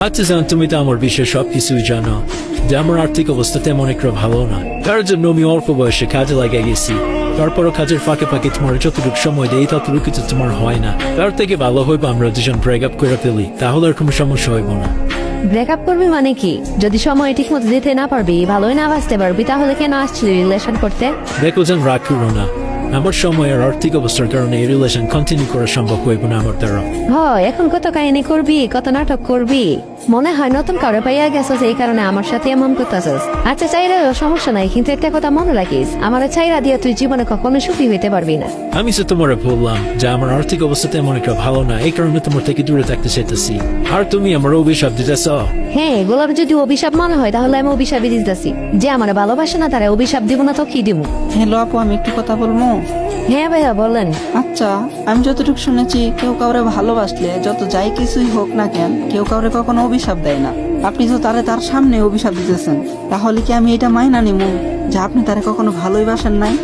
আচ্ছা জান, তুমি তো আমার বিষয়ে সবকিছুই জানো যে আমার আর্থিক অবস্থা তেমন একটা ভালো না, তার জন্য আমি অল্প বয়সে কাজে লাগিয়ে গেছি। তারপরও কাজের ফাঁকে ফাঁকে তোমার যতটুকু সময় দেয় ততটুকু কিছু তোমার হয় না। তার থেকে ভালো হইব আমরা দুজন ব্রেক আপ করে ফেলি, তাহলে আর কোনো সমস্যা হইব না। ব্রেকআপ করবি মানে কি? যদি সময় ঠিক মতো দিতে না পারবি, ভালোই না বাঁচতে পারবি, তাহলে কেন আসছিলি রিলেশন করতে? দেখো যেন রাগ করো না, আমার সময় আর আর্থিক অবস্থার কারণে এই রিলেশন কন্টিনিউ করা সম্ভব হইব না আমার দ্বারা। হয় এখন কত কাহিনী করবি, কত নাটক করবি। মনে হয় নতুন কারো পাইয়া গেছস, এই কারণে আমার সাথে এমন করতেছস। আচ্ছা চাইরা সমস্যা নাই, কিন্তু একটা কথা মনে রাখিস, আমার চাইরা দিয়ে তুই জীবনে কখনো সুখী হইতে পারবি না। আমি তো তোমার বললাম যে আমার আর্থিক অবস্থা তেমন একটা ভালো না, এই কারণে তোমার থেকে দূরে থাকতে চাইতেছি। আর তুমি আমার অভিশাপ দিতেছ। হ্যাঁ, এগুলোর যদি অভিশাপ মনে হয় তাহলে আমি অভিশাপই দিতেছি। যে আমার ভালোবাসে না তারা অভিশাপ দিব না তো কি দিব? হ্যালো আপু, আমি একটু কথা বলবো? হ্যাঁ ভাইয়া বলেন। আচ্ছা, আমি যতটুকু শুনেছি কেউ কাউরে ভালোবাসলে যত যাই কিছুই হোক না কেন কেউ কাউরে কখনো অভিশাপ দেয় না। আপনি তো তার সামনে অভিশাপ দিতেছেন, তাহলে কি আমি এটা মাইনা নিব যে আপনি তারে কখনো ভালোই বাসেন নাই?